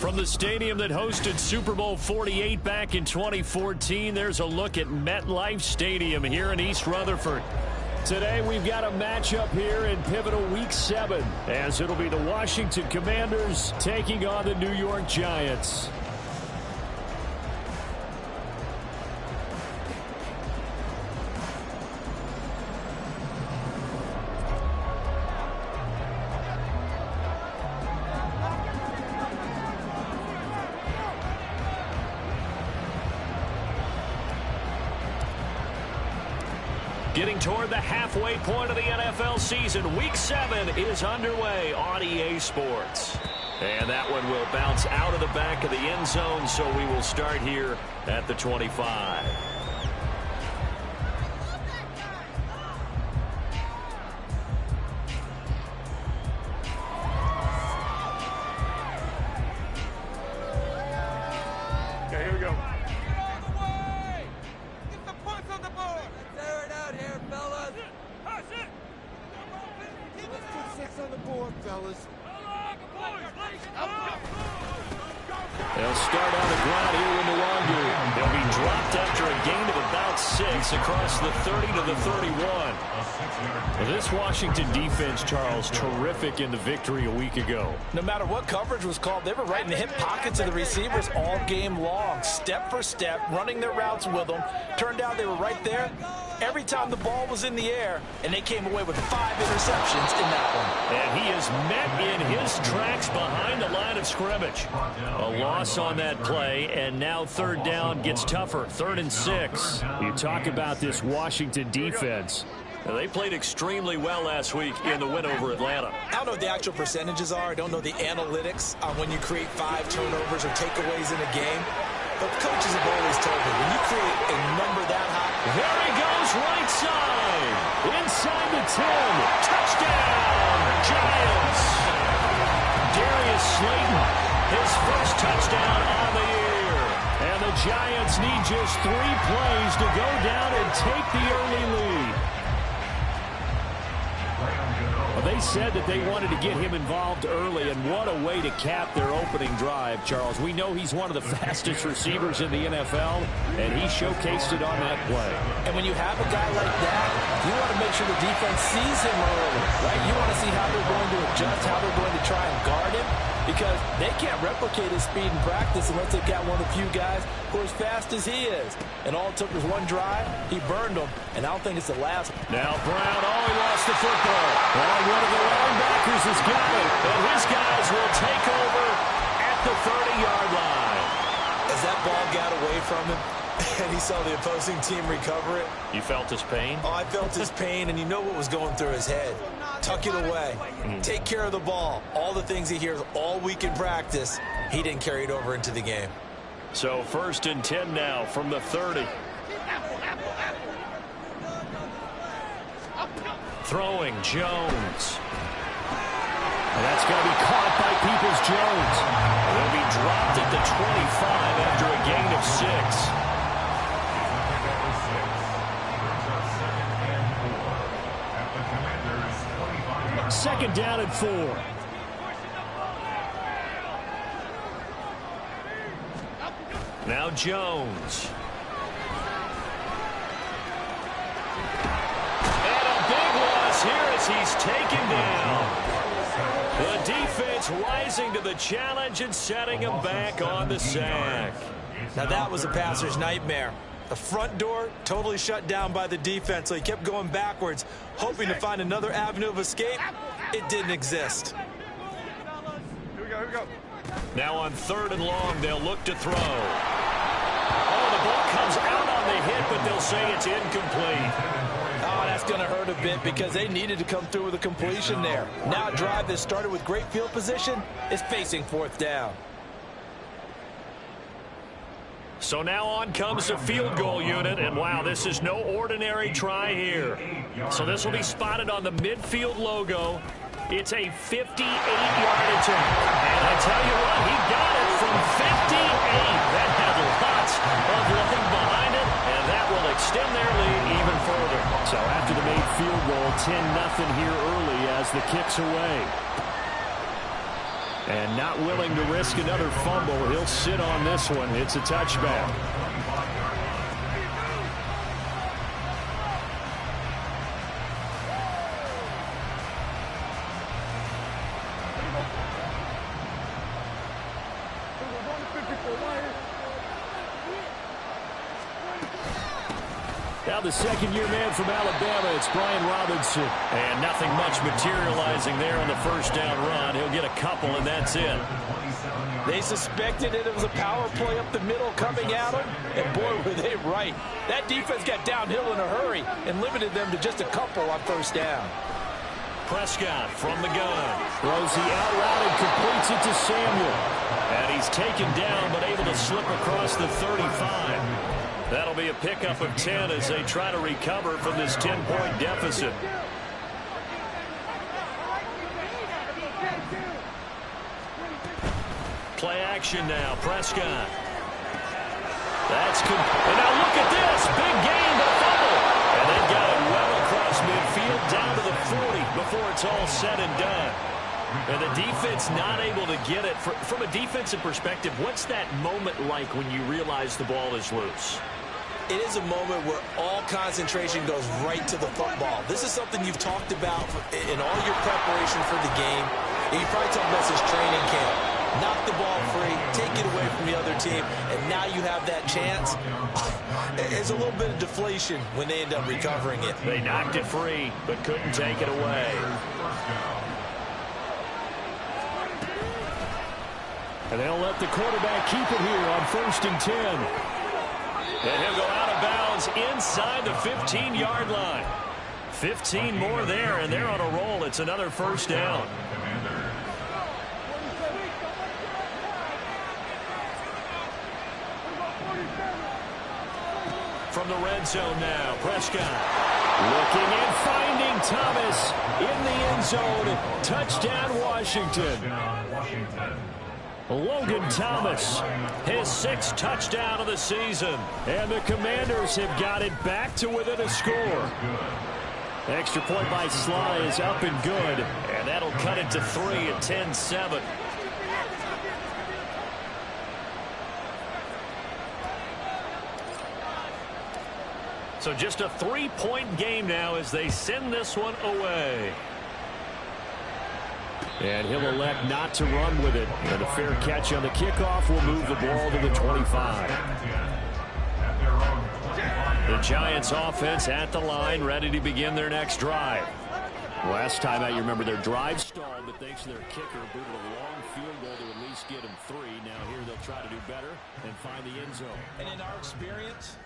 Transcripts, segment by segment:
From the stadium that hosted Super Bowl 48 back in 2014, there's a look at MetLife Stadium here in East Rutherford. Today we've got a matchup here in pivotal Week 7, as it'll be the Washington Commanders taking on the New York Giants. Getting toward the halfway point of the NFL season, Week 7 is underway on EA Sports. And that one will bounce out of the back of the end zone, so we will start here at the 25. Okay, here we go. On the board, fellas. They'll start on the ground here in the long game. They'll be dropped after a gain of about 6 across the 30 to the 31. Well, this Washington defense, Charles, terrific in the victory a week ago. No matter what coverage was called, they were right in the hip pockets of the receivers all game long, step for step, running their routes with them. Turned out they were right there every time the ball was in the air, and they came away with 5 interceptions in that one. And he is met in his tracks behind the line of scrimmage. A loss on that play, and now third down gets tougher. 3rd and 6. You talk about this Washington defense. They played extremely well last week in the win over Atlanta. I don't know what the actual percentages are. I don't know the analytics on when you create 5 turnovers or takeaways in a game. But coaches have always told me, when you create a number that high. There he goes, right side. Inside the 10. Touchdown, Giants. Darius Slayton, his first touchdown on the year. And the Giants need just 3 plays to go down and take the early lead. Well, they said that they wanted to get him involved early, and what a way to cap their opening drive, Charles. We know he's one of the fastest receivers in the NFL, and he showcased it on that play. And when you have a guy like that, you want to make sure the defense sees him early, right? You want to see how they're going to adjust, how they're going to try and guard him, because they can't replicate his speed in practice unless they've got one of the few guys who are as fast as he is. And all it took was one drive. He burned them, and I don't think it's the last. Now Brown, he lost the football. And one of the linebackers has got it, and his guys will take over at the 30-yard line. As that ball got away from him, and he saw the opposing team recover it. You felt his pain? Oh, I felt his pain, and you know what was going through his head. Tuck it away. Take care of the ball. All the things he hears all week in practice, he didn't carry it over into the game. So 1st and 10 now from the 30. Throwing Jones. And that's going to be caught by Peoples-Jones. They'll be dropped at the 25 after a gain of 6. 2nd down and 4. Now Jones. And a big loss here as he's taken down. The defense rising to the challenge and setting him back on the sack. Now that was a passer's nightmare. The front door totally shut down by the defense, so he kept going backwards, hoping to find another avenue of escape. It didn't exist. Here we go, here we go. Now on 3rd and long, they'll look to throw. Oh, the ball comes out on the hit, but they'll say it's incomplete. Oh, that's going to hurt a bit because they needed to come through with a completion there. Now a drive that started with great field position is facing 4th down. So now on comes the field goal unit, and wow, this is no ordinary try here. So this will be spotted on the midfield logo. It's a 58-yard attempt. And I tell you what, he got it from 58. That had lots of looking behind it, and that will extend their lead even further. So after the made field goal, 10-0 here early as the kick's away. And not willing to risk another fumble. He'll sit on this one. It's a touchback. Now the second-year man from Alabama, it's Brian Robinson. And nothing much materializing there on the first down run. He'll get a couple, and that's it. They suspected it was a power play up the middle coming at them, and boy, were they right. That defense got downhill in a hurry and limited them to just a couple on first down. Prescott from the gun. Throws the out route and completes it to Samuel. And he's taken down but able to slip across the 35. That'll be a pickup of 10 as they try to recover from this 10-point deficit. Play action now. Prescott. And now look at this. Big gain, but fumble. And they've got it well across midfield down to the 40 before it's all said and done. And the defense not able to get it. From a defensive perspective, what's that moment like when you realize the ball is loose? It is a moment where all concentration goes right to the football. This is something you've talked about in all your preparation for the game. And you probably talked about this training camp. Knock the ball free, take it away from the other team, and now you have that chance. It's a little bit of deflation when they end up recovering it. They knocked it free, but couldn't take it away. And they'll let the quarterback keep it here on 1st and 10. And he'll go out of bounds inside the 15-yard line. 15 more there, and they're on a roll. It's another first down. From the red zone now, Prescott. Looking and finding Thomas in the end zone. Touchdown, Washington. Logan Thomas, his 6th touchdown of the season. And the Commanders have got it back to within a score. Extra point by Sly is up and good. And that'll cut it to 3 at 10-7. So just a 3-point game now as they send this one away. And he'll elect not to run with it. And a fair catch on the kickoff will move the ball to the 25. The Giants offense at the line, ready to begin their next drive. Last time out, you remember their drive stalled, but thanks to their kicker, booted a long field goal to at least get him 3. Now here they'll try to do better and find the end zone. And in our experience,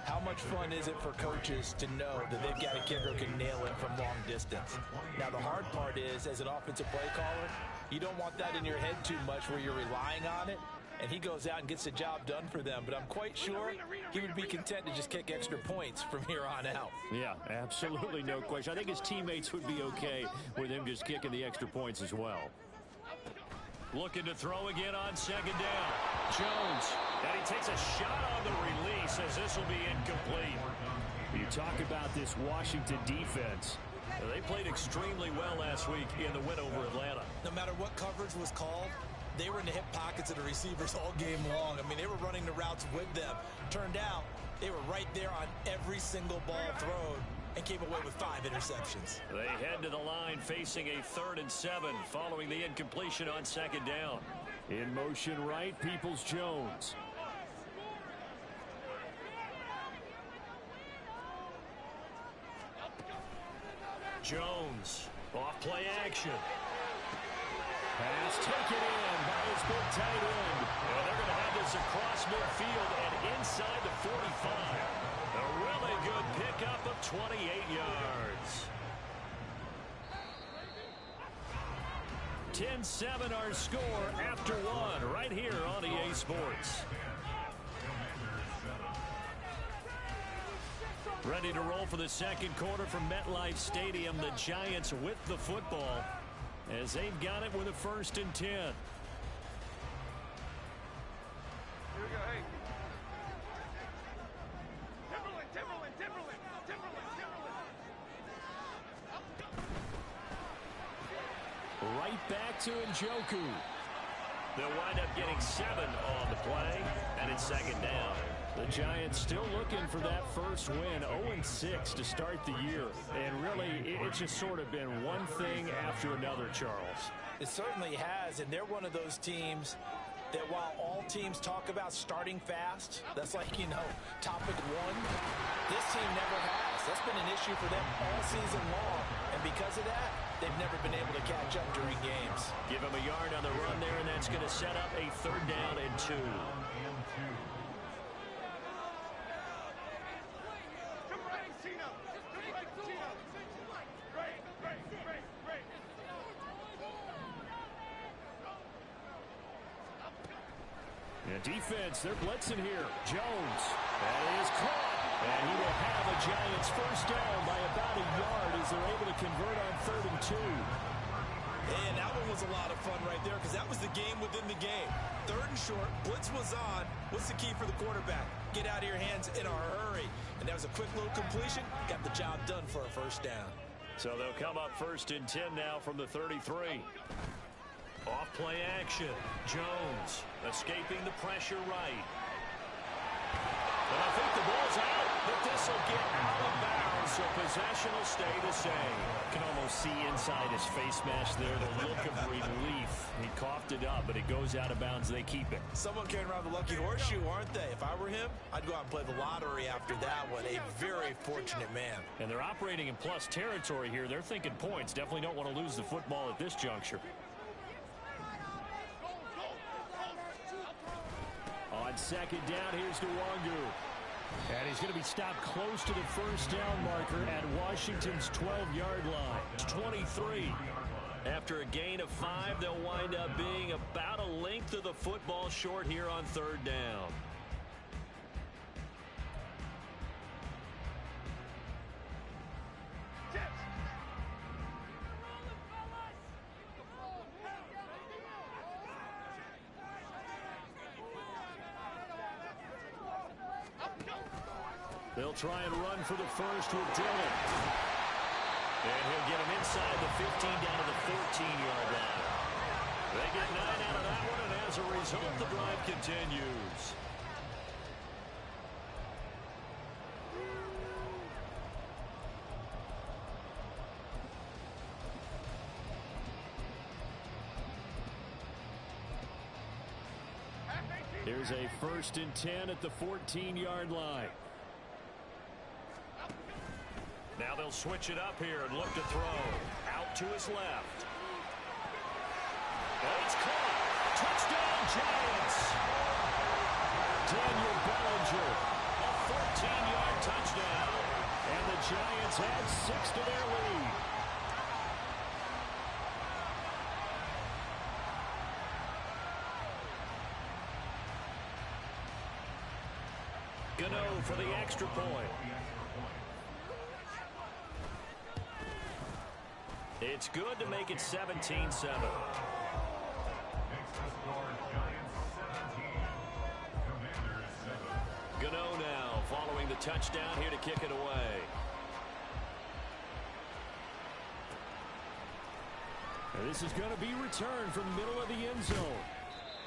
how much fun is it for coaches to know that they've got a kicker who can nail it from long distance? Now, the hard part is, as an offensive play caller, you don't want that in your head too much where you're relying on it, and he goes out and gets the job done for them. But I'm quite sure he would be content to just kick extra points from here on out. Yeah, absolutely no question. I think his teammates would be okay with him just kicking the extra points as well. Looking to throw again on 2nd down. Jones. And he takes a shot on the release as this will be incomplete. You talk about this Washington defense. They played extremely well last week in the win over Atlanta. No matter what coverage was called, they were in the hip pockets of the receivers all game long. I mean, they were running the routes with them. Turned out, they were right there on every single ball thrown and came away with 5 interceptions. They head to the line facing a 3rd and 7 following the incompletion on 2nd down. In motion right, Peoples-Jones. Jones, off play action. Pass taken in by his big tight end. And they're going to have this across midfield and inside the 45. A really good pickup of 28 yards. 10-7 our score after 1 right here on EA Sports. Ready to roll for the 2nd quarter from MetLife Stadium. The Giants with the football as they've got it with a 1st and 10. Here we go, hey. Timberland. Right back to Njoku. They'll wind up getting 7 on the play, and it's second down. The Giants still looking for that first win, 0-6 to start the year. And really, it's just sort of been one thing after another, Charles. It certainly has, and they're one of those teams that while all teams talk about starting fast, that's like, topic one, this team never has. That's been an issue for them all season long. And because of that, they've never been able to catch up during games. Give them a yard on the run there, and that's going to set up a 3rd down and 2. And defense, they're blitzing here. Jones, that is caught. And he will have a Giants first down by about a yard as they're able to convert on 3rd and 2. And that one was a lot of fun right there because that was the game within the game. 3rd and short, blitz was on. What's the key for the quarterback? Get out of your hands in a hurry. And that was a quick little completion. Got the job done for a first down. So they'll come up 1st and 10 now from the 33. Off play action. Jones escaping the pressure right. And I think the ball's out, but this will get out of bounds, so possession will stay the same. You can almost see inside his face mask there the look of relief. He coughed it up, but it goes out of bounds. They keep it. Someone carrying around the lucky horseshoe, aren't they? If I were him, I'd go out and play the lottery after that one. A very fortunate man. And they're operating in plus territory here. They're thinking points. Definitely don't want to lose the football at this juncture. On 2nd down, here's Nwangu. And he's going to be stopped close to the first down marker at Washington's 12-yard line. It's 23. After a gain of 5, they'll wind up being about a length of the football short here on 3rd down. They'll try and run for the first with Dillon. And he'll get him inside the 15 down to the 14-yard line. They get 9 out of that one, and as a result, the drive continues. Here's a 1st and 10 at the 14-yard line. Now they'll switch it up here and look to throw. Out to his left. And it's caught. Touchdown, Giants. Daniel Bellinger, a 14-yard touchdown. And the Giants add 6 to their lead. Gano for the extra point. It's good to make it 17-7. Gano now following the touchdown here to kick it away. And this is going to be returned from the middle of the end zone.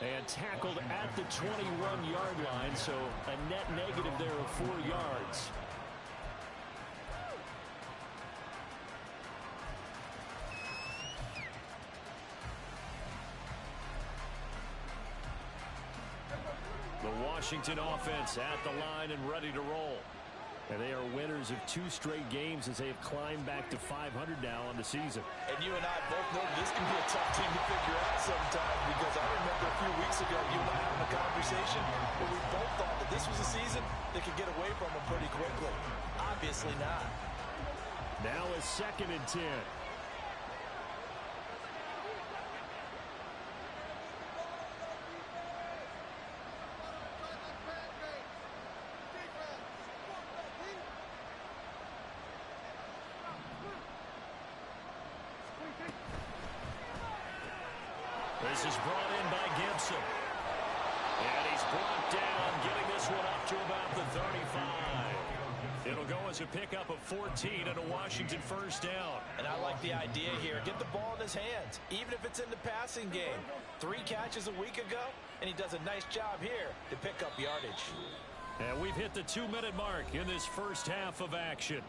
And tackled at the 21-yard line, so a net negative there of 4 yards. The Washington offense at the line and ready to roll. And they are winners of 2 straight games as they have climbed back to 500 now on the season. And you and I both know this can be a tough team to figure out sometimes, because I remember a few weeks ago you and I having a conversation where we both thought that this was a season that could get away from them pretty quickly. Obviously not. Now a 2nd and 10. This is brought in by Gibson. And he's brought down, getting this one up to about the 35. It'll go as a pickup of 14 and a Washington first down. And I like the idea here. Get the ball in his hands, even if it's in the passing game. 3 catches a week ago, and he does a nice job here to pick up yardage. And we've hit the 2-minute mark in this first half of action.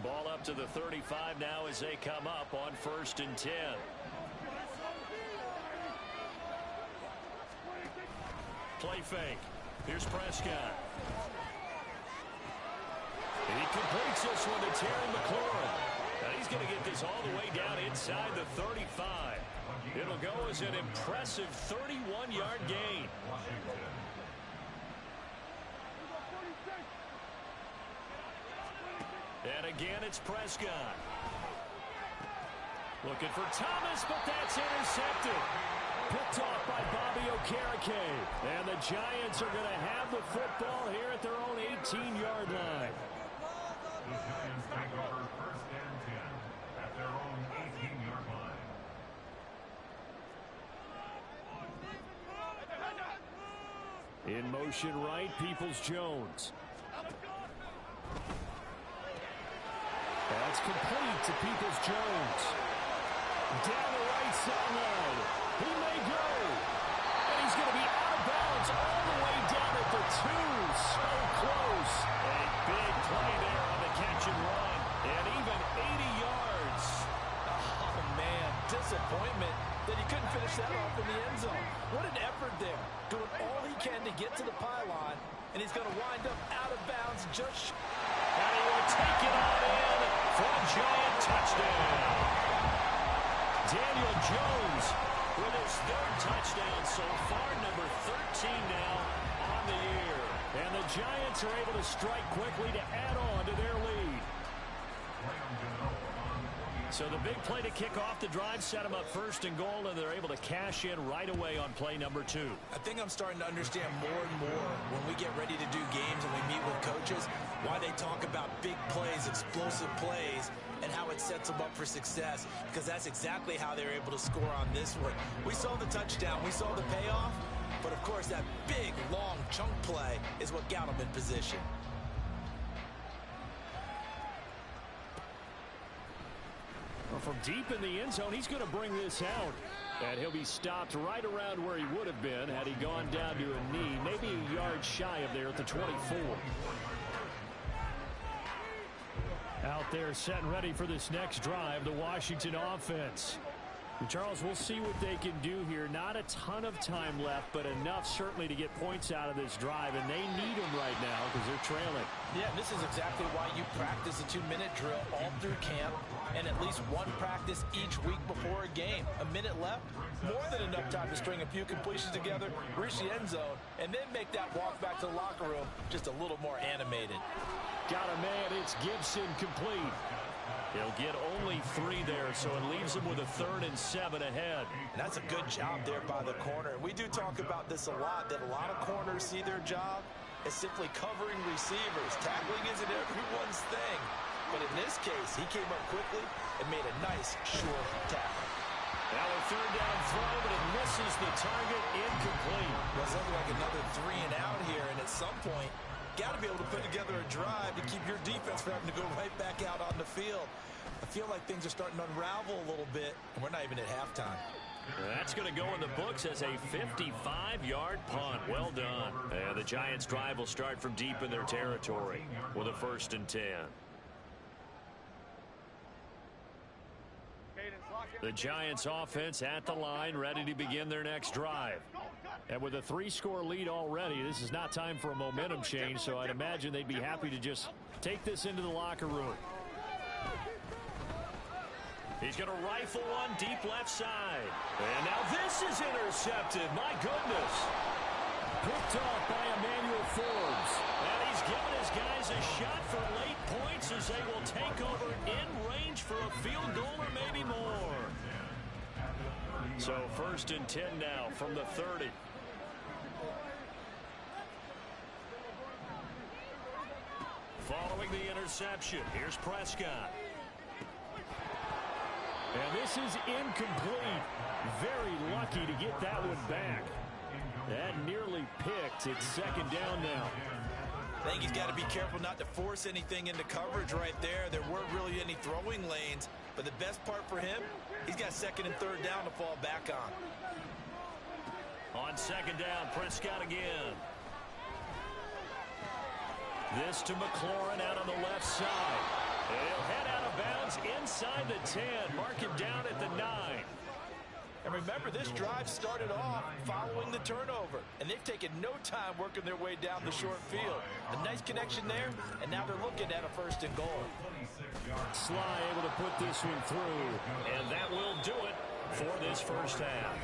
Ball up to the 35 now as they come up on 1st and 10. Play fake. Here's Prescott. And he completes this one to Terry McLaurin. And he's going to get this all the way down inside the 35. It'll go as an impressive 31-yard gain. And again, it's Prescott. Looking for Thomas, but that's intercepted. Picked off by Bobby Okereke. And the Giants are going to have the football here at their own 18-yard line. The Giants take over 1st and 10 at their own 18-yard line. In motion right, Peoples-Jones. That's complete to Peoples-Jones. Down the right sideline. He may go. And he's going to be out of bounds all the way down at the 2. So close. A big play there on the catch and run. And even 80 yards. Oh, man. Disappointment that he couldn't finish that off in the end zone. What an effort there. Doing all he can to get to the pylon. And he's going to wind up out of bounds just... And he will take it on in for a Giant touchdown. Daniel Jones with his 3rd touchdown so far, number 13 now on the year. And the Giants are able to strike quickly to add on to their lead. So the big play to kick off the drive set them up 1st and goal, and they're able to cash in right away on play number 2. I think I'm starting to understand more and more when we get ready to do games and we meet with coaches why they talk about big plays, explosive plays, and how it sets them up for success, because that's exactly how they're able to score on this one. We saw the touchdown, we saw the payoff, but of course that big, long chunk play is what got them in position. Well, from deep in the end zone, he's going to bring this out. And he'll be stopped right around where he would have been had he gone down to a knee, maybe a yard shy of there at the 24. Out there set and ready for this next drive, the Washington offense. And Charles, we'll see what they can do here. Not a ton of time left, but enough certainly to get points out of this drive, and they need them right now because they're trailing. Yeah, this is exactly why you practice a 2-minute drill all through camp and at least one practice each week before a game. A minute left, more than enough time to string a few completions together, reach the end zone, and then make that walk back to the locker room just a little more animated. Got a man, it's Gibson complete. He'll get only 3 there, so it leaves him with a 3rd and 7 ahead. And that's a good job there by the corner. We do talk about this a lot, that a lot of corners see their job as simply covering receivers. Tackling isn't everyone's thing. But in this case, he came up quickly and made a nice, short tackle. Now a 3rd down throw, but it misses the target, incomplete. Well, something like another 3 and out here, and at some point, got to be able to put together a drive to keep your defense from having to go right back out on the field. I feel like things are starting to unravel a little bit, and we're not even at halftime. That's going to go in the books as a 55-yard punt. Well done. And the Giants' drive will start from deep in their territory with a 1st and 10. The Giants' offense at the line, ready to begin their next drive. And with a 3-score lead already, this is not time for a momentum change, so I'd imagine they'd be happy to just take this into the locker room. He's going to rifle one deep left side. And now this is intercepted. My goodness. Picked off by Emmanuel Forbes. And he's given his guys a shot for late points as they will take over in range for a field goal or maybe more. So 1st and 10 now from the 30. Following the interception, here's Prescott. And this is incomplete. Very lucky to get that one back. That nearly picked. It's second down now. I think he's got to be careful not to force anything into coverage right there. There weren't really any throwing lanes, but the best part for him, he's got second and third down to fall back on. On second down, Prescott again. This to McLaurin out on the left side. He'll head out of bounds inside the 10. Mark him down at the 9. And remember, this drive started off following the turnover, and they've taken no time working their way down the short field. A nice connection there, and now they're looking at a first and goal. Sly able to put this one through, and that will do it for this first half.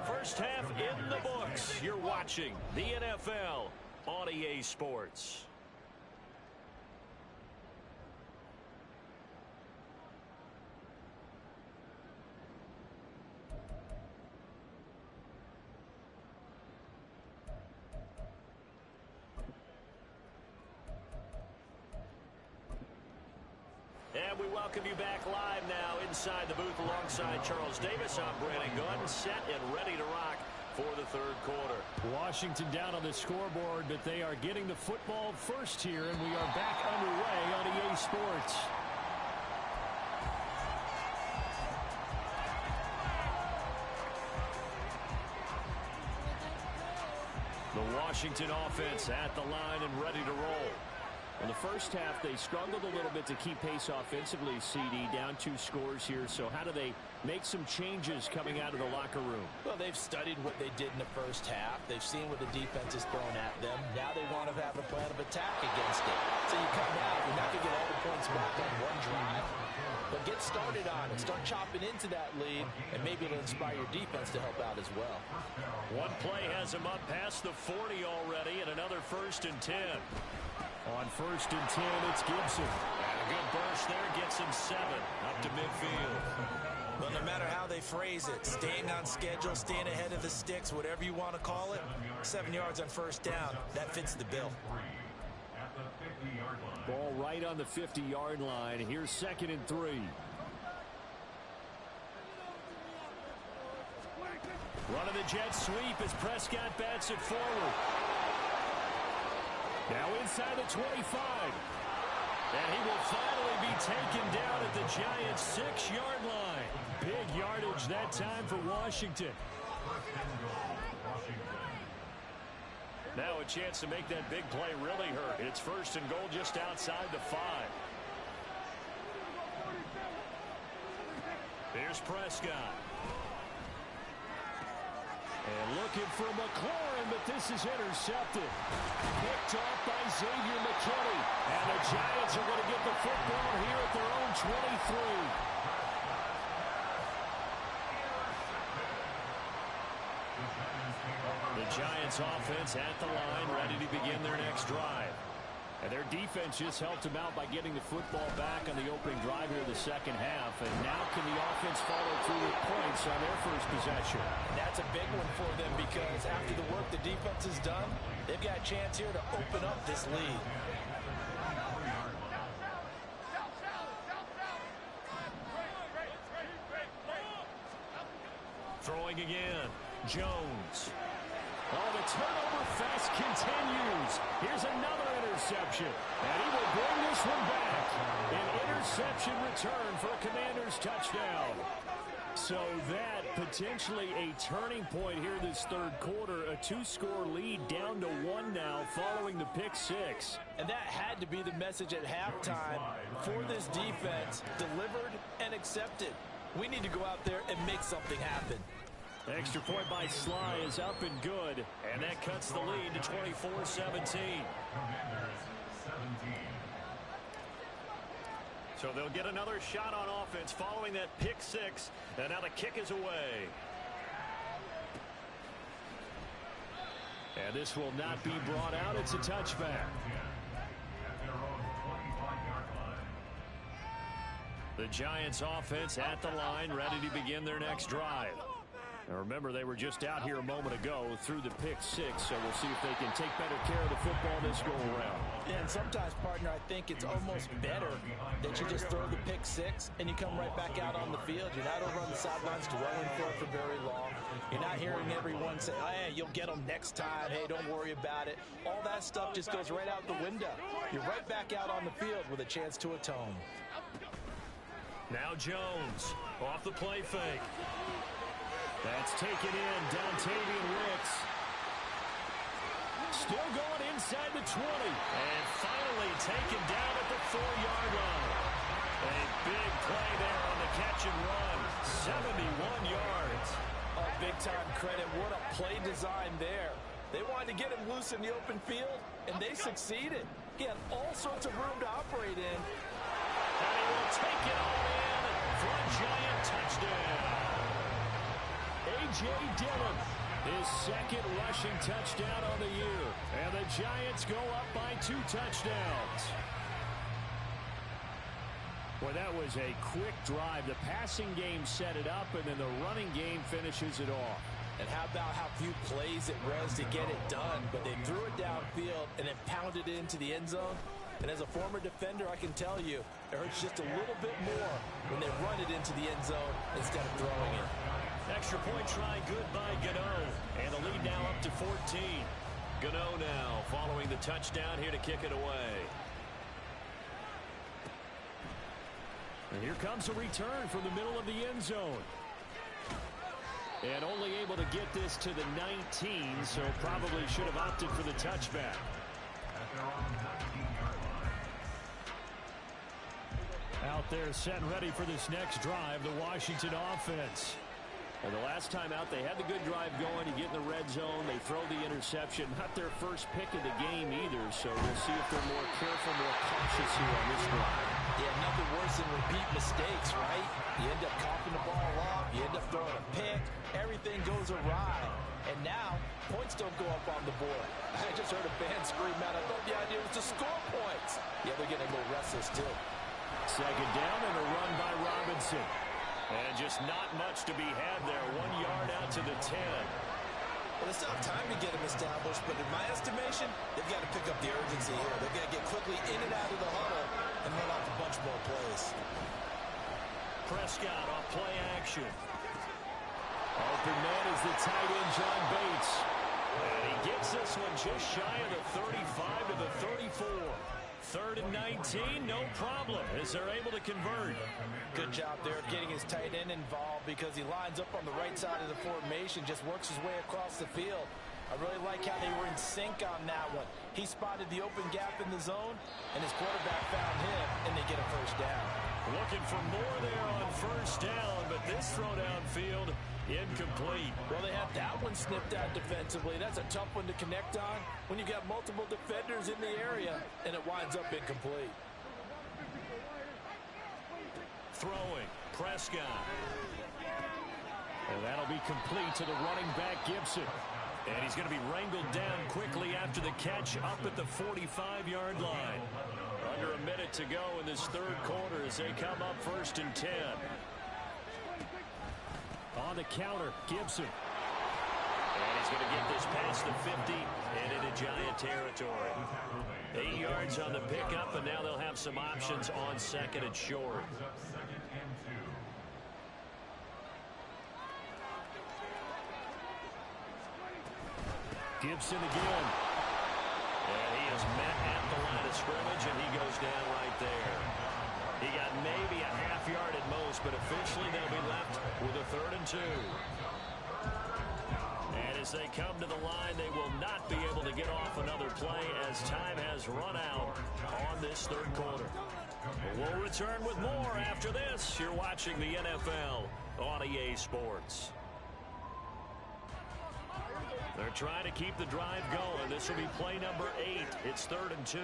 First half in the books. You're watching the NFL on EA Sports. And we welcome you back live now inside the booth alongside Charles Davis. I'm Brandon Gunn, set and ready to rock for the third quarter. Washington down on the scoreboard, but they are getting the football first here, and we are back underway on EA Sports. The Washington offense at the line and ready to roll. In the first half, they struggled a little bit to keep pace offensively, CD, down 2 scores here. So how do they make some changes coming out of the locker room? Well, they've studied what they did in the first half. They've seen what the defense has thrown at them. Now they want to have a plan of attack against it. So you come out, you're not going to get all the points back on one drive. But get started on it. Start chopping into that lead, and maybe it'll inspire your defense to help out as well. One play has them up past the 40 already, and another 1st and 10. On 1st and 10, it's Gibson. And a good burst there gets him 7 up to midfield. Well, no matter how they phrase it, staying on schedule, staying ahead of the sticks, whatever you want to call it, 7 yards on first down, that fits the bill. Ball right on the 50-yard line. Here's 2nd and 3. Running the jet sweep as Prescott bats it forward. Now inside the 25. And he will finally be taken down at the Giants' 6-yard line. Big yardage that time for Washington. Now a chance to make that big play really hurt. It's 1st and goal just outside the 5. Here's Prescott. And looking for McLaurin, but this is intercepted. Picked off by Xavier McKinney. And the Giants are going to get the football here at their own 23. The Giants offense at the line, ready to begin their next drive. And their defense just helped them out by getting the football back on the opening drive here in the second half. And now can the offense follow through with points on their first possession? And that's a big one for them because after the work the defense has done, they've got a chance here to open up this lead. Throwing again. Jones. Oh, the turnover fest continues. Here's another interception. And he will bring this one back. An interception return for a Commanders touchdown. So that potentially a turning point here this third quarter. A 2-score lead down to 1 now following the pick 6. And that had to be the message at halftime for this defense. Delivered and accepted. We need to go out there and make something happen. Extra point by Sly is up and good. And that cuts the lead to 24-17. So they'll get another shot on offense following that pick 6. And now the kick is away. And this will not be brought out. It's a touchback. The Giants offense at the line, ready to begin their next drive. And remember, they were just out here a moment ago through the pick six, so we'll see if they can take better care of the football this go-around. Yeah, and sometimes, partner, I think it's almost better that you just throw the pick six and you come right back out on the field. You're not over on the sidelines dwelling for very long. You're not hearing everyone say, oh, hey, you'll get them next time. Hey, don't worry about it. All that stuff just goes right out the window. You're right back out on the field with a chance to atone. Now Jones off the play fake. That's taken in. Dontavian Wicks. Still going inside the 20. And finally taken down at the 4-yard line. A big play there on the catch and run. 71 yards. Oh, big-time credit. What a play design there. They wanted to get him loose in the open field, and they succeeded. He had all sorts of room to operate in. And he will take it all in for a Giant touchdown. A.J. Dillon, his second rushing touchdown on the year. And the Giants go up by 2 touchdowns. Well, that was a quick drive. The passing game set it up, and then the running game finishes it off. And how about how few plays it was to get it done, but they threw it downfield and then pounded it into the end zone. And as a former defender, I can tell you, it hurts just a little bit more when they run it into the end zone instead of throwing it. Extra point try good by Gano. And the lead now up to 14. Gano now following the touchdown here to kick it away. And here comes a return from the middle of the end zone. And only able to get this to the 19, so probably should have opted for the touchback. Out there set and ready for this next drive, the Washington offense. And the last time out, they had the good drive going. You get in the red zone, they throw the interception. Not their first pick of the game either, so we'll see if they're more careful, more cautious here on this drive. Yeah, nothing worse than repeat mistakes, right? You end up coughing the ball off, you end up throwing a pick, everything goes awry. And now, points don't go up on the board. I just heard a band scream out. I thought the idea was to score points. Yeah, they're getting a little restless, too. Second down and a run by Robinson. And just not much to be had there. 1 yard out to the 10. Well, it's not time to get them established, but in my estimation, they've got to pick up the urgency here. They've got to get quickly in and out of the huddle and run off a bunch more plays. Prescott off play action. Open man is the tight end, John Bates. And he gets this one just shy of the 35 to the 34. 3rd and 19, no problem, as they're able to convert. Good job there of getting his tight end involved because he lines up on the right side of the formation, just works his way across the field. I really like how they were in sync on that one. He spotted the open gap in the zone, and his quarterback found him, and they get a first down. Looking for more there on first down, but this throw downfield, incomplete. Well, they had that one snipped out defensively. That's a tough one to connect on when you got multiple defenders in the area, and it winds up incomplete. Throwing, Prescott. And that'll be complete to the running back, Gibson. And he's going to be wrangled down quickly after the catch up at the 45-yard line. Under a minute to go in this third quarter as they come up 1st and 10. On the counter, Gibson. And he's going to get this past the 50 and into Giant territory. 8 yards on the pickup, and now they'll have some options on 2nd and short. Gibson again. And he is met at the line of scrimmage, and he goes down right there. He got maybe a half yard at most, but officially they'll be left with a 3rd and 2. And as they come to the line, they will not be able to get off another play as time has run out on this third quarter. We'll return with more after this. You're watching the NFL on EA Sports. They're trying to keep the drive going. This will be play number 8. It's 3rd and 2.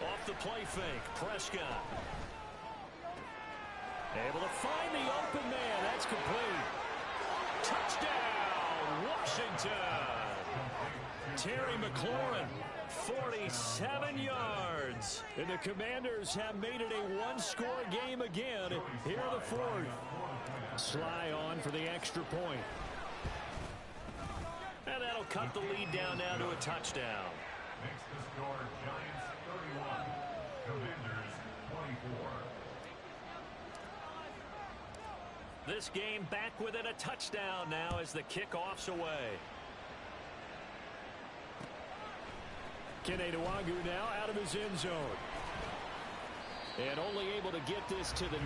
Off the play fake, Prescott. Able to find the open man. That's complete. Touchdown, Washington. Terry McLaurin, 47 yards. And the Commanders have made it a one-score game again here in the fourth. Sly on for the extra point. And that'll cut the lead down now to a touchdown. Makes the score Giants 31, Commanders 24. This game back within a touchdown now as the kickoff's away. Kene Nwangwu now out of his end zone. And only able to get this to the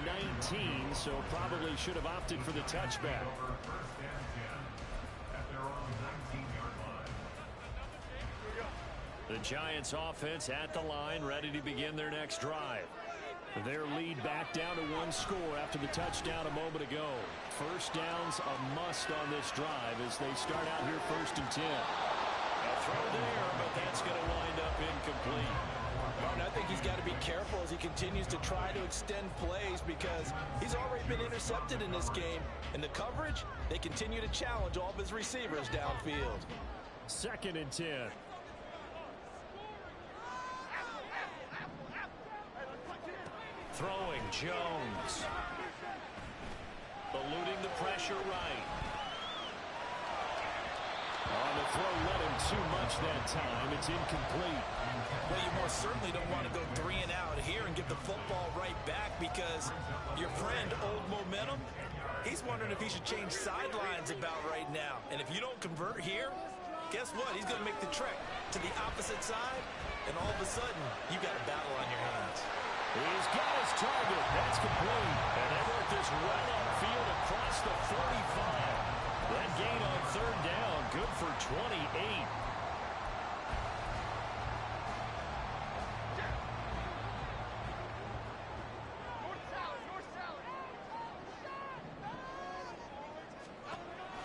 19, so probably should have opted for the touchback. Over first and 10 at their own 19-yard line. The Giants offense at the line, ready to begin their next drive. Their lead back down to one score after the touchdown a moment ago. First down's a must on this drive as they start out here 1st and 10. A throw there, but that's going to wind up incomplete. And I think he's got to be careful as he continues to try to extend plays because he's already been intercepted in this game. And the coverage, they continue to challenge all of his receivers downfield. 2nd and 10. Throwing Jones. Eluding the pressure right. On the throw, let him too much that time. It's incomplete. Well, you most certainly don't want to go 3 and out here and get the football right back because your friend, Old Momentum, he's wondering if he should change sidelines about right now. And if you don't convert here, guess what? He's going to make the trek to the opposite side, and all of a sudden, you've got a battle on your hands. He's got his target. That's complete. And they work this well upfield across the 45. That gain on 3rd down, good for 28.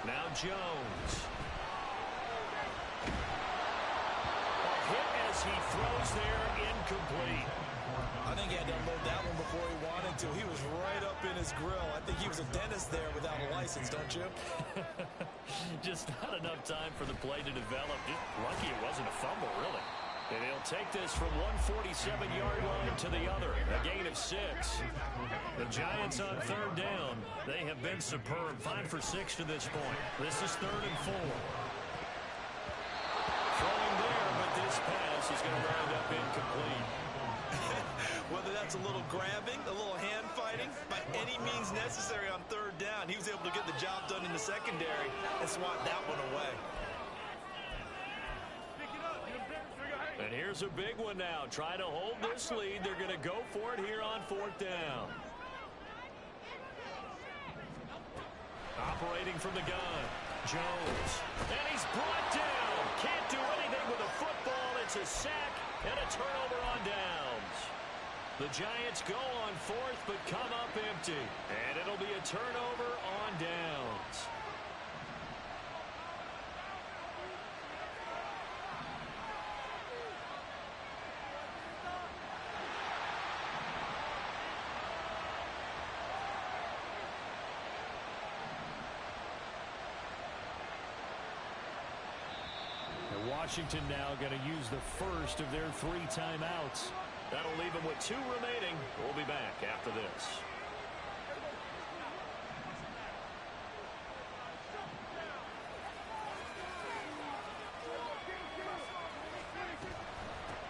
Now Jones. A hit as he throws there, incomplete. I think he had to unload that one before he wanted to. He was right up in his grill. I think he was a dentist there without a license, don't you? Just not enough time for the play to develop. Just lucky it wasn't a fumble, really. And they'll take this from one 47-yard line to the other. A gain of 6. The Giants on 3rd down. They have been superb. 5 for 6 to this point. This is 3rd and 4. Throwing there, but this pass is going to wind up incomplete. Whether that's a little grabbing, a little hand fighting, by any means necessary on 3rd down, he was able to get the job done in the secondary and swat that one away. And here's a big one now. Try to hold this lead. They're going to go for it here on 4th down. Operating from the gun, Jones. And he's brought down. Can't do anything with a football. It's a sack and a turnover on downs. The Giants go on 4th, but come up empty. And it'll be a turnover on downs. And Washington now going to use the first of their 3 timeouts. That'll leave them with 2 remaining. We'll be back after this.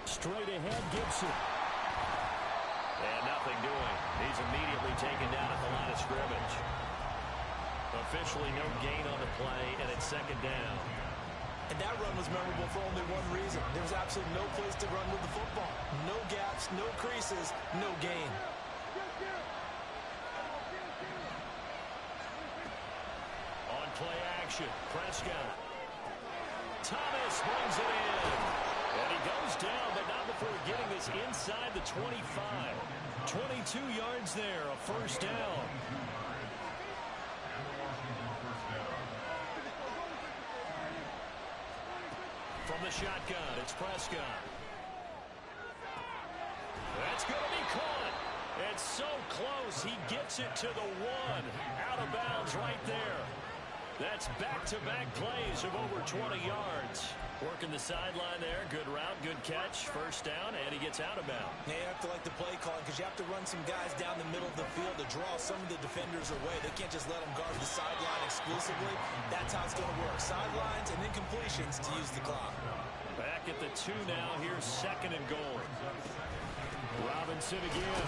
Straight ahead, Gibson. And nothing doing. He's immediately taken down at the line of scrimmage. Officially no gain on the play, and it's 2nd down. And that run was memorable for only one reason. There was absolutely no place to run with the football. No gaps, no creases, no gain. On play action, Prescott. Thomas brings it in. And he goes down, but not before getting this inside the 25. 22 yards there, a 1st down. From the shotgun, it's Prescott. That's going to be caught. It's so close. He gets it to the 1. Out of bounds right there. That's back-to-back plays of over 20 yards. Working the sideline there. Good route, good catch. First down, and he gets out of bounds. Yeah, you have to like the play calling because you have to run some guys down the middle of the field to draw some of the defenders away. They can't just let them guard the sideline exclusively. That's how it's going to work. Sidelines and then completions to use the clock. Back at the 2 now. Here's second and goal. Robinson again.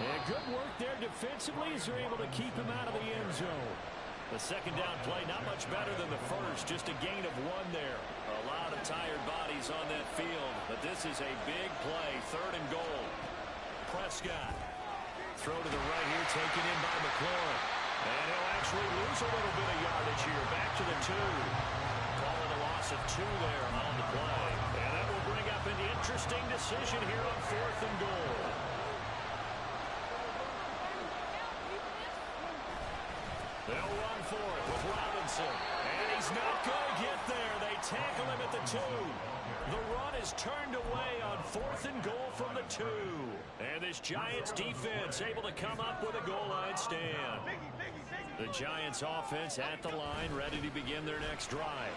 And good work there defensively as they're able to keep him out of the end zone. The second down play, not much better than the first. Just a gain of 1 there. A lot of tired bodies on that field. But this is a big play. Third and goal. Prescott. Throw to the right here, taken in by McLaurin. And he'll actually lose a little bit of yardage here. Back to the 2. Calling a loss of 2 there on the play. And that will bring up an interesting decision here on 4th and goal. They'll run for it with Robinson. And he's not going to get there. They tackle him at the 2. The run is turned away on 4th and goal from the 2. And this Giants defense able to come up with a goal line stand. The Giants offense at the line, ready to begin their next drive.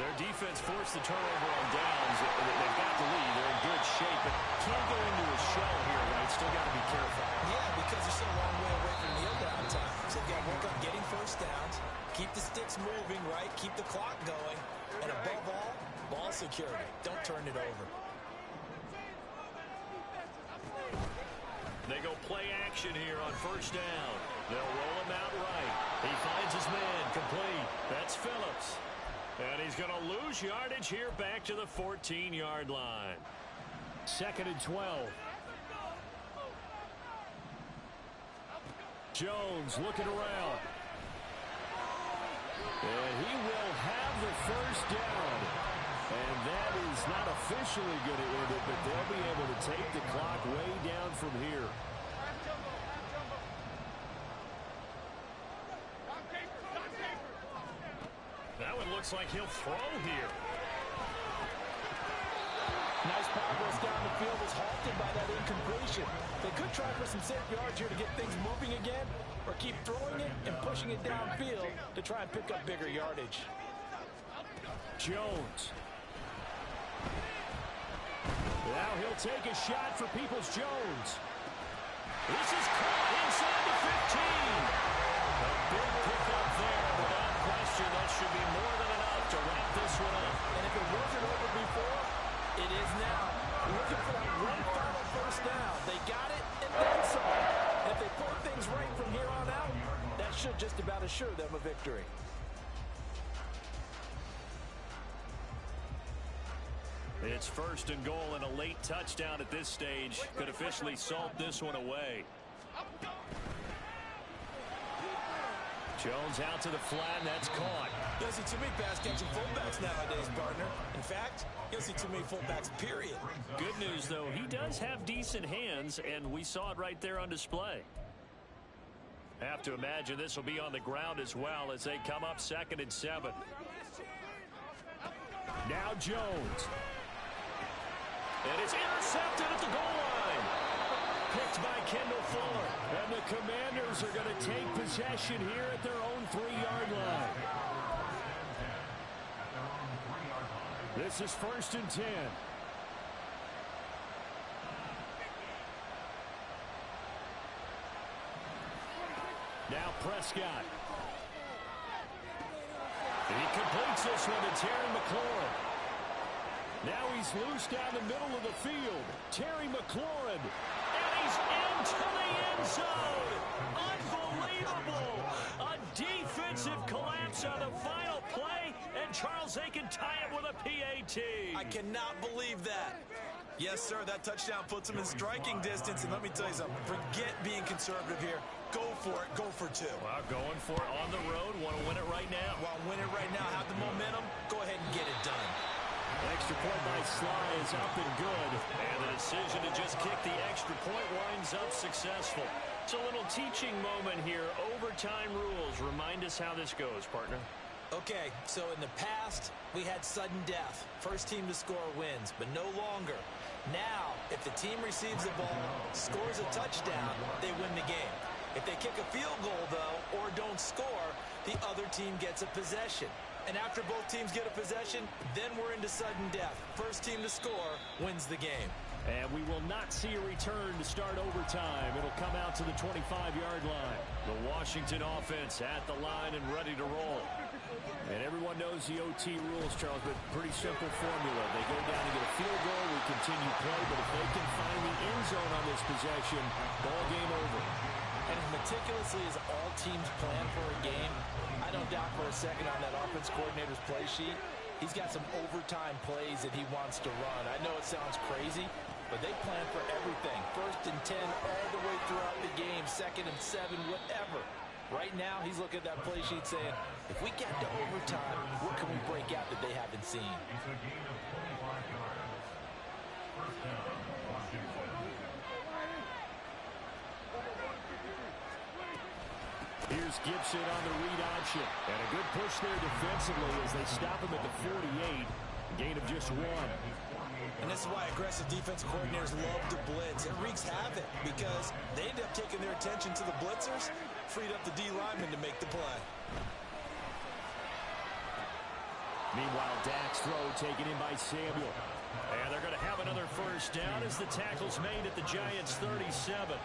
Their defense forced the turnover on downs. They've got the lead. They're in good shape, but can't go into a shell here, right? Still got to be careful. Yeah, because they're still a long way away from kneel down time. So they've got to work on getting first downs, keep the sticks moving, right? Keep the clock going. And above all, ball security. Don't turn it over. They go play action here on first down. They'll roll him out right. He finds his man complete. That's Phillips. And he's going to lose yardage here back to the 14-yard line. 2nd and 12. Jones looking around. And he will have the first down. And that is not officially going to end it, but they'll be able to take the clock way down from here. That one looks like he'll throw here. Nice progress down the field was halted by that incompletion. They could try for some safe yards here to get things moving again, or keep throwing it and pushing it downfield to try and pick up bigger yardage. Jones. Now he'll take a shot for Peoples-Jones. This is caught inside the 15. A big pickup there, without question. That should be more than enough to wrap this one up. And if it wasn't over before, it is now. Looking for that one final first down. They got it and then some. And if they play things right from here on out, that should just about assure them a victory. It's 1st and goal, and a late touchdown at this stage could officially salt this one away. Jones out to the flat, and that's caught. You don't see too many pass-catching fullbacks nowadays, partner. In fact, you don't see too many fullbacks, period. Good news, though, he does have decent hands, and we saw it right there on display. Have to imagine this will be on the ground as well as they come up 2nd and 7. Now Jones. And it's intercepted at the goal line. Picked by Kendall Fuller. And the Commanders are going to take possession here at their own 3-yard line. This is 1st and 10. Now Prescott. He completes this one to Terry McLaurin. Now he's loose down the middle of the field. Terry McLaurin. And he's into the end zone. Unbelievable. A defensive collapse on the final play. And Charles, they can tie it with a PAT. I cannot believe that. Yes, sir, that touchdown puts him in striking distance. And let me tell you something. Forget being conservative here. Go for it. Go for 2. Well, going for it on the road. Want to win it right now. Well, win it right now. Have the momentum. Go ahead and get it done. Extra point by Sly is up and good. And the decision to just kick the extra point winds up successful. It's a little teaching moment here. Overtime rules. Remind us how this goes, partner. Okay, so in the past, we had sudden death. First team to score wins, but no longer. Now, if the team receives the ball, scores a touchdown, they win the game. If they kick a field goal, though, or don't score, the other team gets a possession. And after both teams get a possession, then we're into sudden death. First team to score wins the game. And we will not see a return to start overtime. It'll come out to the 25-yard line. The Washington offense at the line and ready to roll. And everyone knows the OT rules, Charles, but pretty simple formula. They go down and get a field goal, we continue play, but if they can find the end zone on this possession, ball game over. And as meticulously as all teams plan for a game, I don't doubt for a second on that offense coordinator's play sheet, he's got some overtime plays that he wants to run. I know it sounds crazy, but they plan for everything. 1st and 10 all the way throughout the game, 2nd and 7, whatever. Right now, he's looking at that play sheet saying, if we get to overtime, what can we break out that they haven't seen? It's a gain of 25 yards. First down, Washington. Here's Gibson on the read option. And a good push there defensively as they stop him at the 48. Gain of just 1. And this is why aggressive defense coordinators love to blitz. It wreaks havoc because they end up taking their attention to the blitzers, freed up the D lineman to make the play. Meanwhile, Dak's throw taken in by Samuel. And they're going to have another first down as the tackle's made at the Giants' 37.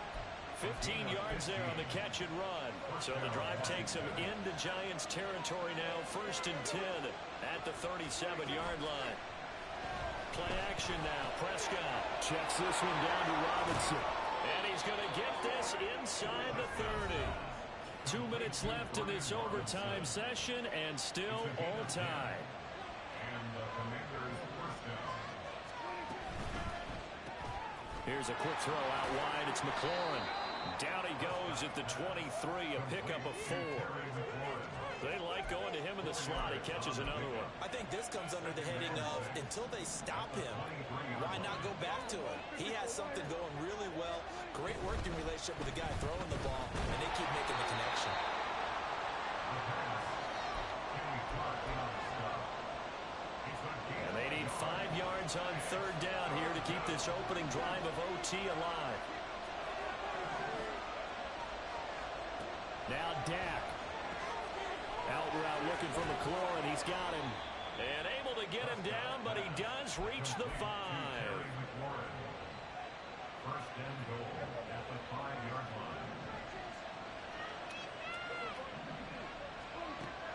15 yards there on the catch and run. So the drive takes them into Giants territory now. 1st and 10 at the 37-yard line. Play action now. Prescott checks this one down to Robinson. And he's going to get this inside the 30. 2 minutes left in this overtime session, and still all tied. And the Commanders' first down. Here's a quick throw out wide. It's McLaurin. Down he goes at the 23, a pickup of 4. They like going to him in the slot. He catches another one. I think this comes under the heading of until they stop him, why not go back to him? He has something going really well. Great working relationship with the guy throwing the ball, and they keep making the connection. And they need 5 yards on 3rd down here to keep this opening drive of OT alive. Now Dak. Out route looking for McLaurin. He's got him. And able to get him down, but he does reach the 5. First and goal at the 5-yard line.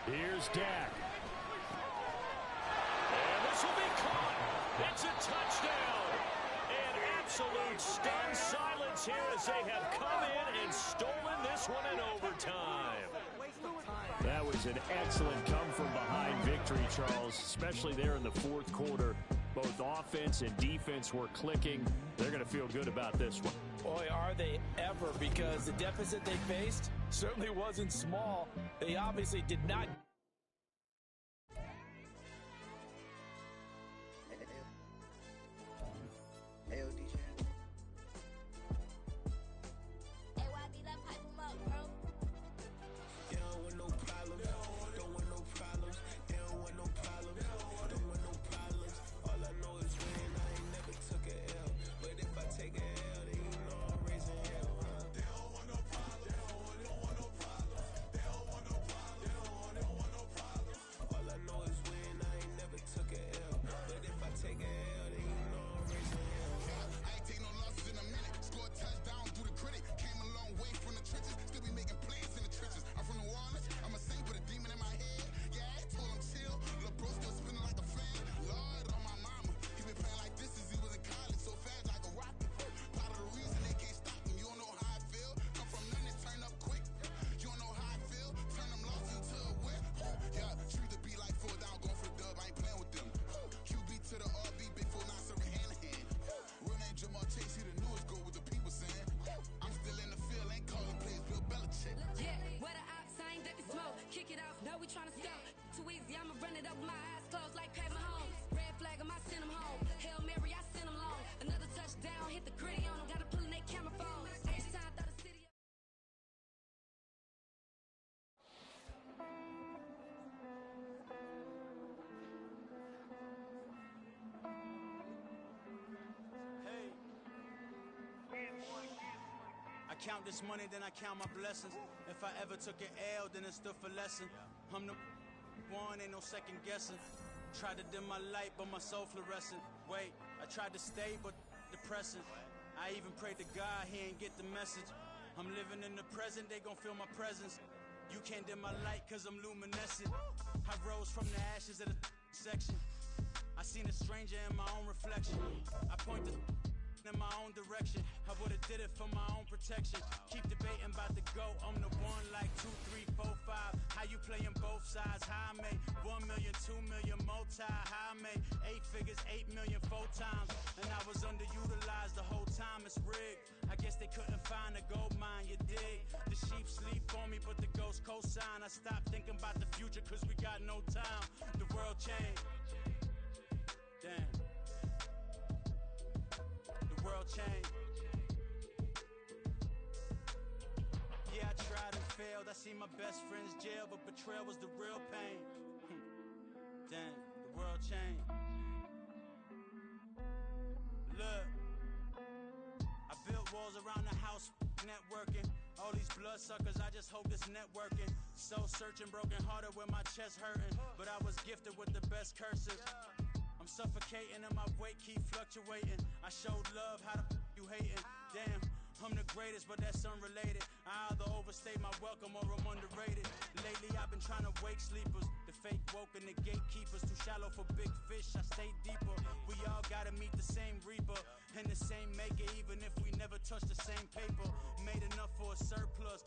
Here's Dak. And this will be caught. It's a touchdown. And absolute stunned silence here as they have come in and stolen this one in overtime. That was an excellent come-from-behind victory, Charles, especially there in the 4th quarter. Both offense and defense were clicking. They're going to feel good about this one. Boy, are they ever, because the deficit they faced certainly wasn't small. They obviously did not. count this money, then I count my blessings. If I ever took an L, then it stood for lesson. I'm the one, ain't no second guessing. Tried to dim my light, but my soul fluorescent. Wait, I tried to stay, but depressing. I even prayed to God, he ain't get the message. I'm living in the present, they gon' feel my presence. You can't dim my light, cause I'm luminescent. I rose from the ashes of the section. I seen a stranger in my own reflection. I point the in my own direction. I would've did it for my own protection. Keep debating about the GOAT. I'm the one like 2, 3, 4, 5. How you playing both sides? How I made 1 million, 2 million, multi. How I made 8 figures, 8 million, 4 times. And I was underutilized the whole time. It's rigged. I guess they couldn't find a gold mine, you dig? The sheep sleep on me, but the ghost co-sign. I stopped thinking about the future, cause we got no time. The world changed. Damn. The world changed. Yeah, I tried and failed. I seen my best friends jail, but betrayal was the real pain. Damn, the world changed. Look, I built walls around the house, networking. All these bloodsuckers, I just hope this networking. Soul searching, broken hearted with my chest hurting. But I was gifted with the best cursive. I'm suffocating and my weight keep fluctuating. I showed love, how the you hating? Damn, I'm the greatest, but that's unrelated. I either overstay my welcome or I'm underrated. Lately I've been trying to wake sleepers. The fake woke and the gatekeepers. Too shallow for big fish, I stay deeper. We all gotta meet the same reaper and the same maker, even if we never touch the same paper. Made enough for a surplus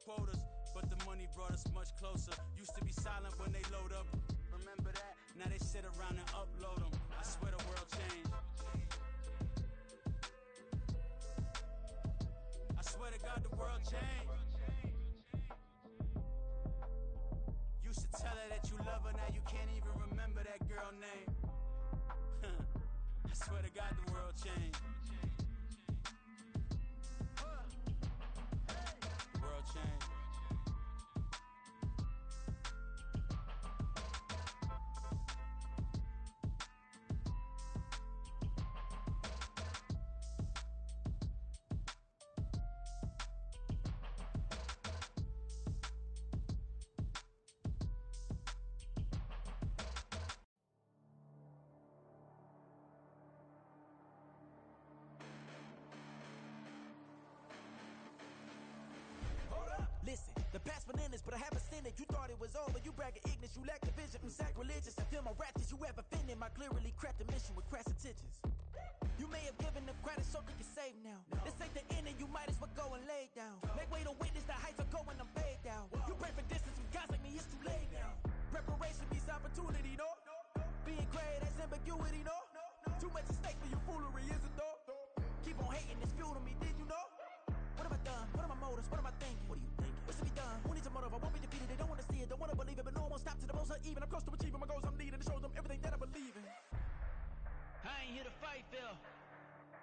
quotas, but the money brought us much closer. Used to be silent when they load up. Remember that? Now they sit around and upload them. I swear the world changed. I swear to God the world changed. Used to tell her that you love her, now you can't even remember that girl name. I swear to God the world changed. The world changed. Listen, the past bananas, but I haven't seen it. You thought it was over, you bragging ignorance, you lack the vision. I'm sacrilegious, I feel my wrath as you have offended my clearly crafted mission with crass intentions. You may have given them credit so they can save now. This ain't the end and you might as well go and lay down. Make way to witness the heights are going, I'm paid down. You pray for distance from guys like me, it's too late now. Preparation means opportunity, no? Being great has ambiguity, no? Too much at stake for your foolery, is it though? Keep on hating, it's fuel to me, did you know? What have I done? What are my motives? What am I thinking? What are you thinking? What's to be done? Who needs a motive? I won't be defeated. They don't want to see it, don't want to believe it, but no one will stop to the most uneven. I'm close to achieving my goals. I'm leading to show them everything that I believe in. I ain't here to fight, Phil.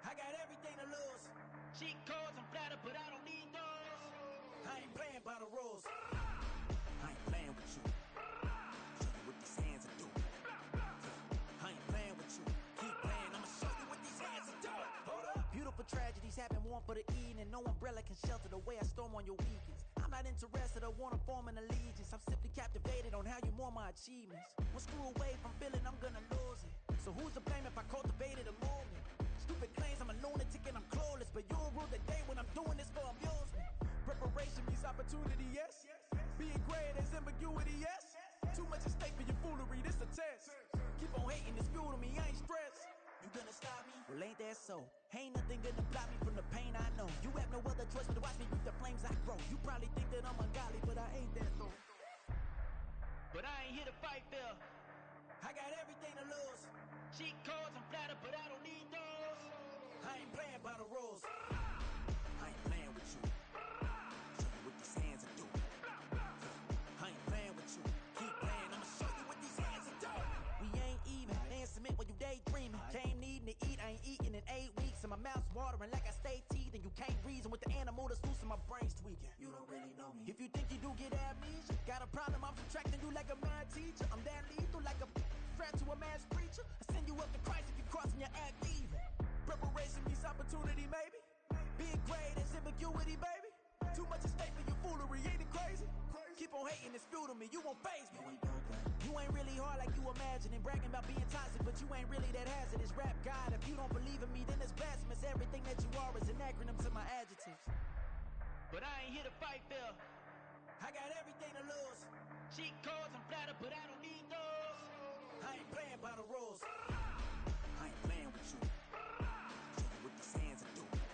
I got everything to lose. Cheat codes, I'm flattered, but I don't need those. I ain't playing by the rules. I ain't playing with you. Show you what these hands are doing. I ain't playing with you. Keep playing, I'ma show you what these hands are doing. Hold up. Beautiful tragedies happen, one for the evening. No umbrella can shelter the way I storm on your weekends. I'm not interested, I wanna form an allegiance. I'm simply captivated on how you more my achievements. One screw away from feeling I'm gonna lose it. So who's to blame if I cultivated a movement? Stupid claims I'm a lunatic and I'm clueless, but you'll rule the day when I'm doing this for amusement. Preparation means opportunity, yes. Being great is ambiguity, yes. Too much at stake for your foolery, this a test. Keep on hating, it's fuel to me, I ain't stressed. You gonna stop me? Well, ain't that so? Ain't nothing gonna block me from the pain I know. You have no other choice but to watch me with the flames I grow. You probably think that I'm ungodly, but I ain't that though. But I ain't here to fight, Phil. I got everything to lose. Cheat codes, I'm flattered, but I don't need those. I ain't playing by the rules. I ain't playing with you. Show you what these hands are doing. I ain't playing with you. Keep playing, I'ma show you what these hands are doing. We ain't even. Laying cement when you daydreaming. Came needing to eat, I ain't eating in 8 weeks. And my mouth's watering like I stay teeth. And you can't reason with the animal that's loose and my brain's tweaking. You don't really know me. If you think you do get amnesia, got a problem, I'm subtracting you like a mad teacher. I'm that lethal like a threat to a mass preacher. I send you up to Christ if you crossing your act evil. Preparation means opportunity, maybe. Being great is ambiguity, baby. Too much at stake for your foolery, ain't it crazy? Keep on hating, it's fuel to me, you won't faze me. You ain't really hard like you imagining. Bragging about being toxic, but you ain't really that hazardous. Rap God, if you don't believe in me, then it's blasphemous. Everything that you are is an acronym to my adjectives. But I ain't here to fight fair. I got everything to lose. Cheat codes, I'm flattered, but I don't need those. I ain't playing by the rules. I ain't playing with you. Show you what these hands are doing.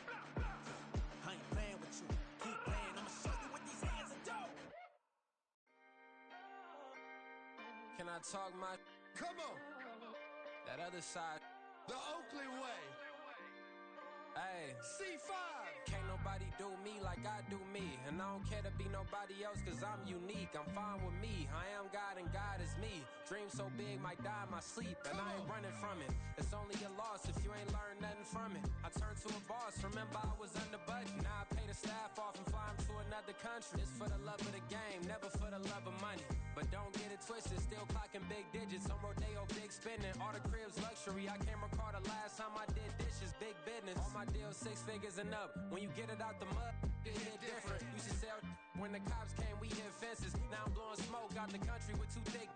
I ain't playing with you. Keep playing, I'ma show you what these hands are doing. Can I talk my... Come on, That other side? the Oakland way. Hey. C5. Can't nobody do me like I do me. And I don't care to be nobody else cause I'm unique. I'm fine with me. I am God and God is me. Dream so big might die in my sleep. And I ain't running from it. It's only a loss if you ain't learned nothing from it. I turned to a boss. Remember I was under budget. Now I pay the staff off and fly them to another country. It's for the love of the game, never for the love of money. But don't get it twisted. Still clocking big digits. On Rodeo, big spending. All the cribs luxury. I can't recall the last time I did dishes. Big business. All my deals 6 figures and up. When you get it out the mud, it hit different. Used to sell when the cops came, we hit fences. Now I'm blowing smoke out the country with 2 thick.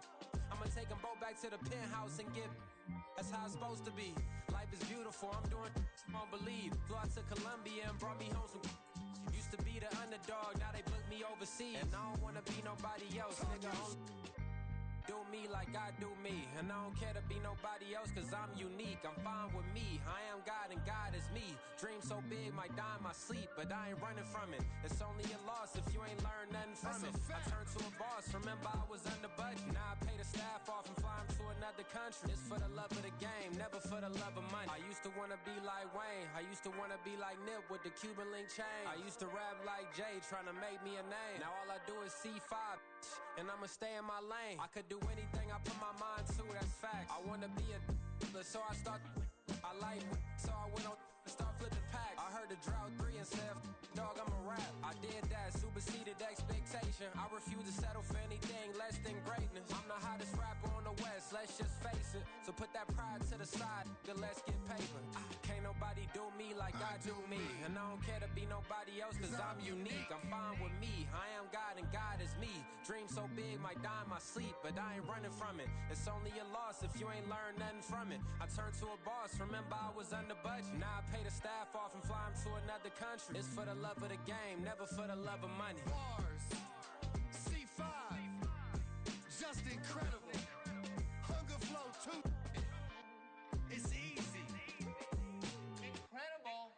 I'ma take them both back to the penthouse and get. That's how it's supposed to be. Life is beautiful, I'm doing I don't believe. Flew out to Colombia and brought me home some. Used to be the underdog, now they booked me overseas. And I don't wanna be nobody else, nigga. Do me like I do me. And I don't care to be nobody else cause I'm unique. I'm fine with me. I am God and God is me. Dream so big might die in my sleep, but I ain't running from it. It's only a loss if you ain't learned nothing from it. I turned to a boss, remember I was under budget. Now I pay the staff off and fly them to another country. It's for the love of the game, never for the love of money. I used to wanna be like Wayne. I used to wanna be like Nip with the Cuban link chain. I used to rap like Jay, trying to make me a name. Now all I do is C5, and I'ma stay in my lane. I could do anything I put my mind to, that's facts. I wanna be a so I start. I like so I went on start flipping packs. I heard the drought 3 and said, dog, I'm a rap. I did that, superseded expectation. I refuse to settle for anything less than greatness. I'm the hottest rapper on the West, let's just face it. So put that pride to the side, then let's get paper. Can't nobody do me like I do me. And I don't care to be nobody else cause I'm unique. I'm fine with me, I am God and God is me. Dream so big might die in my sleep, but I ain't running from it. It's only a loss if you ain't learned nothing from it. I turned to a boss, remember I was under budget. Now I pay the staff off and fly them to another country. It's for the love of the game, never for the love of money. Bars. C5. Just incredible. Hunger Flow 2. It's easy. Incredible.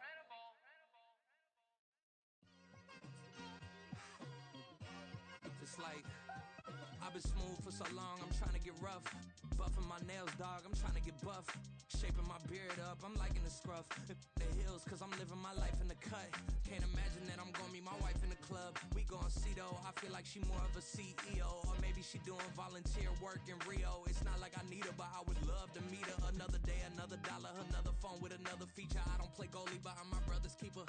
It's like I've been smooth for so long, I'm trying to get rough. Buffing my nails, dog, I'm trying to get buff. Shaping my beard up, I'm liking the scruff. The hills, cause I'm living my life in the cut. Can't imagine that I'm gonna meet my wife in the club. We gon' see though, I feel like she more of a CEO. Or maybe she doing volunteer work in Rio. It's not like I need her, but I would love to meet her. Another day, another dollar, another phone with another feature. I don't play goalie, but I'm my brother's keeper.